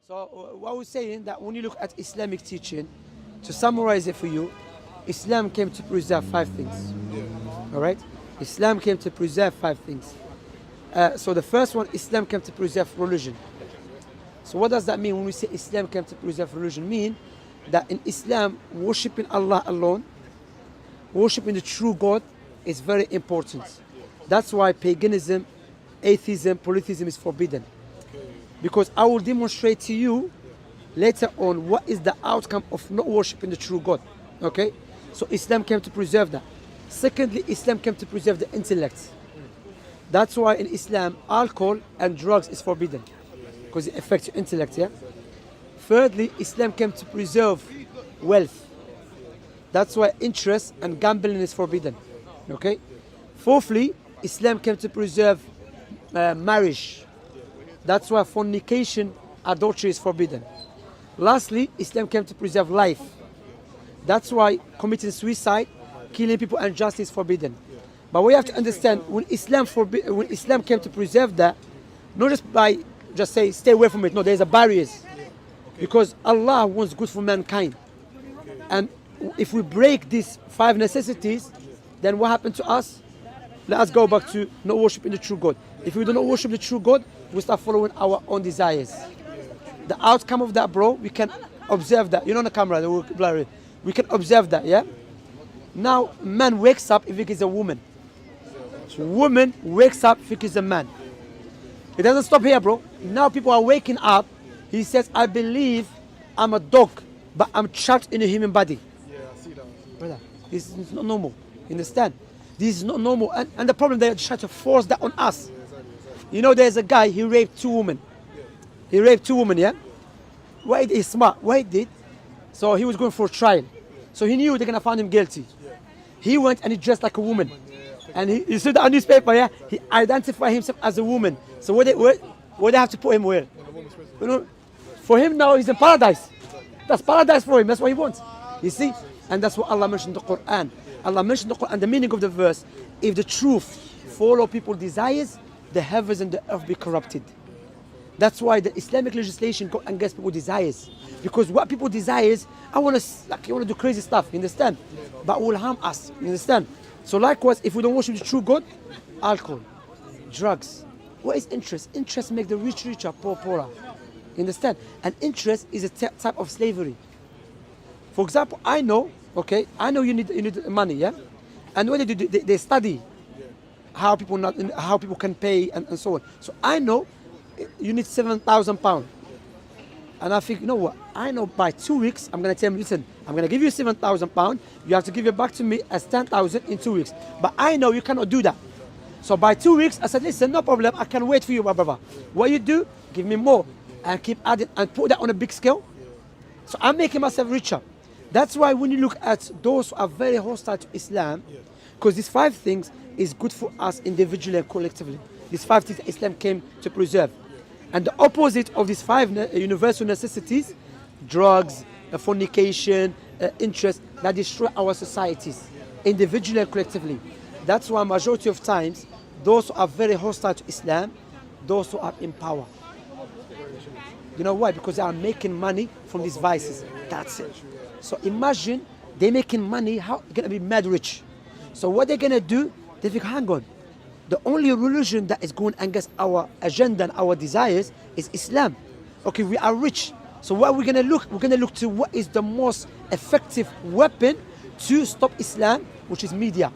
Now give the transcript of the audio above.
So what we're saying that when you look at Islamic teaching, to summarize it for you, Islam came to preserve five things. All right, Islam came to preserve five things. So the first one, Islam came to preserve religion. So what does that mean when we say Islam came to preserve religion? Mean that in Islam, worshipping Allah alone, worshipping the true God is very important. That's why paganism, atheism, polytheism is forbidden. Because I will demonstrate to you later on what is the outcome of not worshipping the true God. Okay? So Islam came to preserve that. Secondly, Islam came to preserve the intellect. That's why in Islam, alcohol and drugs is forbidden. Because it affects your intellect, yeah? Thirdly, Islam came to preserve wealth. That's why interest and gambling is forbidden. Okay? Fourthly, Islam came to preserve marriage. That's why fornication, adultery is forbidden. Lastly, Islam came to preserve life. That's why committing suicide, killing people unjustly is forbidden. But we have to understand when Islam came to preserve that, not just by just say stay away from it. No, there's a barriers. Because Allah wants good for mankind. And if we break these five necessities, then what happened to us? Let us go back to not worshiping the true God. If we do not worship the true God, we start following our own desires. The outcome of that, bro, we can observe that. You know on the camera, they will blur it. We can observe that, yeah? Now, man wakes up if he's a woman. Woman wakes up if he's a man. It doesn't stop here, bro. Now people are waking up. He says, I believe I'm a dog, but I'm trapped in a human body. Yeah, I see that. Brother, this is not normal. You understand? This is not normal. And the problem, they're trying to force that on us. Yeah, exactly. You know, there's a guy, he raped two women. He raped two women, yeah? Why did he smart? Why did? So he was going for a trial. So he knew they're going to find him guilty. He went and he dressed like a woman. And you see that on newspaper, yeah? He identified himself as a woman. So what they have to put him where? You know, for him now, he's in paradise. That's paradise for him. That's what he wants. You see? And that's what Allah mentioned in the Quran. Allah mentioned in the Quran, the meaning of the verse, if the truth follow people's desires, the heavens and the earth be corrupted. That's why the Islamic legislation go against people's desires. Because what people desires, I want to do crazy stuff, you understand? But it will harm us, you understand? So likewise, if we don't worship the true God, alcohol, drugs. What is interest? Interest make the rich richer, poor poorer. You understand? And interest is a type of slavery. For example, I know you need money, yeah? And when they study how people can pay and so on. So I know you need £7,000. And I think, you know what? I know by 2 weeks, I'm going to tell them, listen, I'm going to give you £7,000. You have to give it back to me as 10,000 in 2 weeks. But I know you cannot do that. So by 2 weeks, I said, listen, no problem. I can wait for you, my brother. What you do, give me more. And keep adding and put that on a big scale. So I'm making myself richer. That's why when you look at those who are very hostile to Islam, because these five things is good for us individually and collectively. These five things that Islam came to preserve. And the opposite of these five universal necessities, drugs, fornication, interest, that destroy our societies, individually and collectively. That's why majority of times, those who are very hostile to Islam, those who are in power. You know why? Because they are making money from these vices. That's it. So imagine they're making money, how they're gonna be mad rich. So what they're gonna do, they think, hang on, the only religion that is going against our agenda and our desires is Islam. Okay, we are rich. So what we're gonna look? We're gonna look to what is the most effective weapon to stop Islam, which is media.